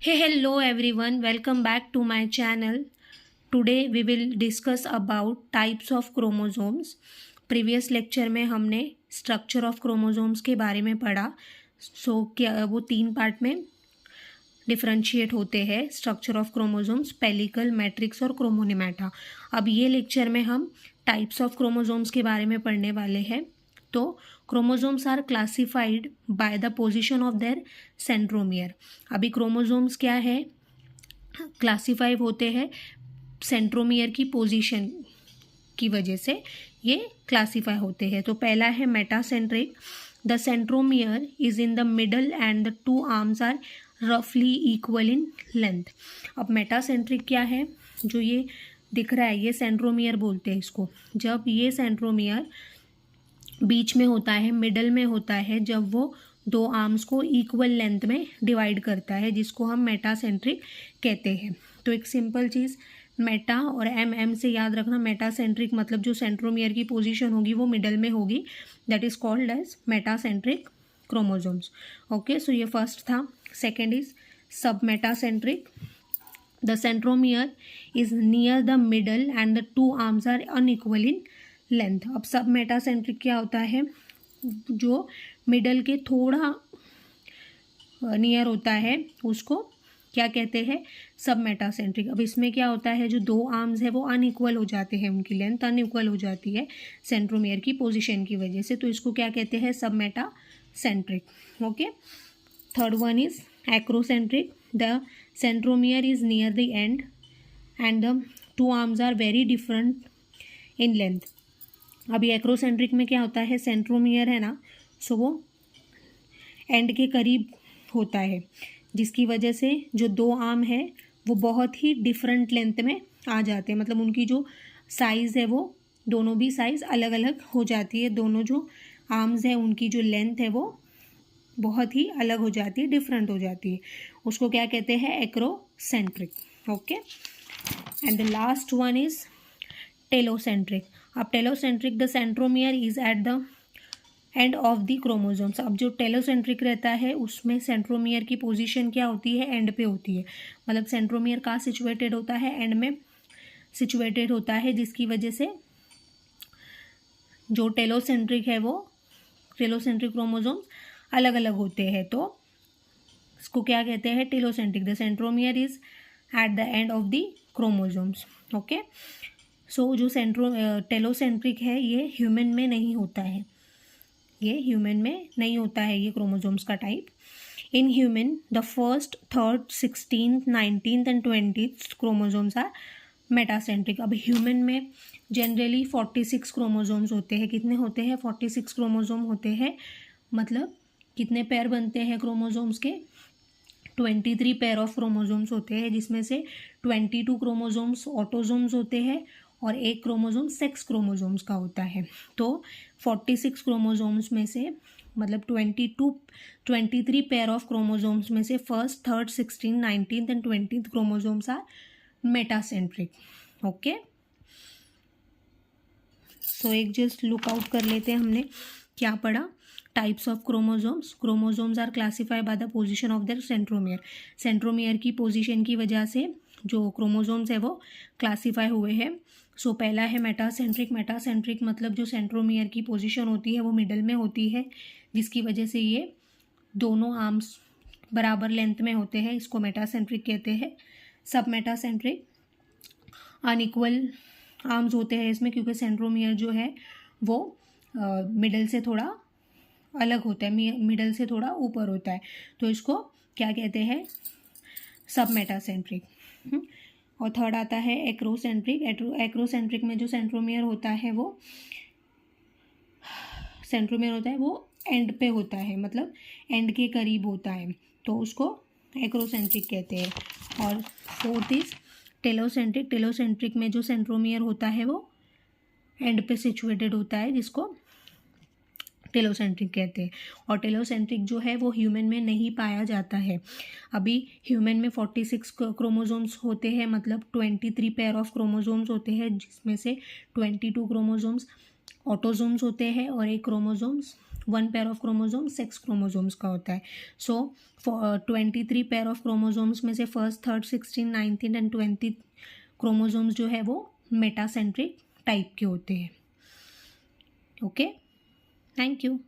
Hey, hello everyone, welcome back to my channel. Today we will discuss about types of chromosomes. Previous lecture में हमने structure of chromosomes के बारे में पढ़ा. क्या वो 3 पार्ट में डिफ्रेंशिएट होते हैं structure of chromosomes, pellicle, matrix और क्रोमोनेमेटा. अब ये लेक्चर में हम टाइप्स ऑफ क्रोमोसोम्स के बारे में पढ़ने वाले हैं. तो chromosomes are classified by the position of their centromere. अभी क्रोमोसोम्स क्या है, क्लासीफाई होते हैं सेंट्रोमियर की पोजीशन की वजह से ये क्लासीफाई होते हैं. तो पहला है metacentric. The centromere is in the middle and the 2 arms are रफली इक्वल इन लेंथ. अब मेटासेंट्रिक क्या है, जो ये दिख रहा है ये सेंट्रोमियर बोलते हैं इसको. जब ये सेंट्रोमियर बीच में होता है, मिडल में होता है, जब वो 2 आर्म्स को इक्वल लेंथ में डिवाइड करता है, जिसको हम मेटासेंट्रिक कहते हैं. तो एक सिंपल चीज़ मेटा और एम से याद रखना. मेटासेंट्रिक मतलब जो सेंट्रोमियर की पोजीशन होगी वो मिडल में होगी, that is called as metacentric chromosomes. Okay, so ये फर्स्ट था. Second is submetacentric. The centromere is near the middle and the 2 arms are unequal in length. अब सब मेटासेंट्रिक क्या होता है, जो मिडल के थोड़ा नियर होता है उसको क्या कहते हैं, सब मेटासेंट्रिक. अब इसमें क्या होता है, जो 2 आर्म्स है वो अनइक्वल हो जाते हैं, उनकी लेंथ अनइक्वल हो जाती है सेंट्रोमियर की पोजीशन की वजह से, तो इसको क्या कहते हैं, sub metacentric. Okay. Third one is acrocentric. The centromere is near the end and the 2 arms are very different in length. अभी एक्रोसेंट्रिक में क्या होता है, सेंट्रोमियर है ना, सो वो एंड के करीब होता है, जिसकी वजह से जो 2 आर्म है वो बहुत ही डिफरेंट लेंथ में आ जाते हैं. मतलब उनकी जो साइज़ है वो दोनों भी साइज़ अलग अलग हो जाती है. दोनों जो आर्म्स है उनकी जो लेंथ है वो बहुत ही अलग हो जाती है, डिफरेंट हो जाती है. उसको क्या कहते हैं, acrocentric. Okay. And the last one is telocentric. अब telocentric, the centromere is at the end of the chromosomes. अब जो टेलोसेंट्रिक रहता है उसमें सेंट्रोमियर की पोजीशन क्या होती है, एंड पे होती है. मतलब सेंट्रोमियर कहाँ सिचुएटेड होता है, एंड में सिचुएटेड होता है, जिसकी वजह से जो टेलोसेंट्रिक है वो टेलोसेंट्रिक क्रोमोसोम्स अलग अलग होते हैं. तो इसको क्या कहते हैं, telocentric. The centromere is at the end of the chromosomes. Okay. So जो टेलोसेंट्रिक है ये ह्यूमन में नहीं होता है, ये ह्यूमन में नहीं होता है ये क्रोमोसोम्स का type. In human the first, third, 16th, 19th and 20th chromosomes are metacentric. अब ह्यूमन में जनरली 46 क्रोमोसोम्स होते हैं. कितने होते हैं, 46 क्रोमोसोम होते हैं. मतलब कितने पेयर बनते हैं क्रोमोसोम्स के, 23 पेयर ऑफ क्रोमोसोम्स होते हैं, जिसमें से 22 क्रोमोसोम्स ऑटोसोम्स होते हैं और 1 क्रोमोसोम सेक्स क्रोमोसोम्स का होता है. तो 46 क्रोमोसोम्स में से मतलब 23 पेयर ऑफ क्रोमोसोम्स में से first, third, 16, 19th and 20th chromosomes are metacentric. Okay. So एक जस्ट लुक आउट कर लेते हैं, हमने क्या पढ़ा. Types of chromosomes. Chromosomes are classified by the position of their centromere. Centromere की पोजीशन की वजह से जो क्रोमोसोम्स है वो क्लासीफाई हुए हैं. सो पहला है मेटासेंट्रिक. मेटासेंट्रिक मतलब जो सेंट्रोमियर की पोजीशन होती है वो मिडल में होती है, जिसकी वजह से ये दोनों आर्म्स बराबर लेंथ में होते हैं, इसको मेटासेंट्रिक कहते हैं. सब मेटासेंट्रिक, अनइक्वल आर्म्स होते हैं इसमें, क्योंकि सेंट्रोमियर जो है वो मिडल से थोड़ा अलग होता है, मिडल से थोड़ा ऊपर होता है, तो इसको क्या कहते हैं, सब मेटासेंट्रिक. और थर्ड आता है एक्रोसेंट्रिक. एक्रोसेंट्रिक में जो सेंट्रोमियर होता है वो एंड पे होता है, मतलब एंड के करीब होता है, तो उसको एक्रोसेंट्रिक कहते हैं. और फोर्थ इज टेलोसेंट्रिक. टेलोसेंट्रिक में जो सेंट्रोमियर होता है वो एंड पे सिचुएटेड होता है, जिसको टेलोसेंट्रिक कहते हैं. और टेलोसेंट्रिक जो है वो ह्यूमन में नहीं पाया जाता है. अभी ह्यूमन में 46 क्रोमोसोम्स होते हैं, मतलब 23 पेयर ऑफ क्रोमोसोम्स होते हैं, जिसमें से 22 क्रोमोसोम्स ऑटोसोम्स होते हैं और 1 chromosomes 1 pair of chromosome 6 chromosomes का होता है. सो 23 पेयर ऑफ क्रोमोजोम्स में से फर्स्ट, थर्ड, 16, 19 एंड 20 क्रोमोजोम्स जो है वो मेटासेंट्रिक टाइप के होते हैं. Okay, thank you.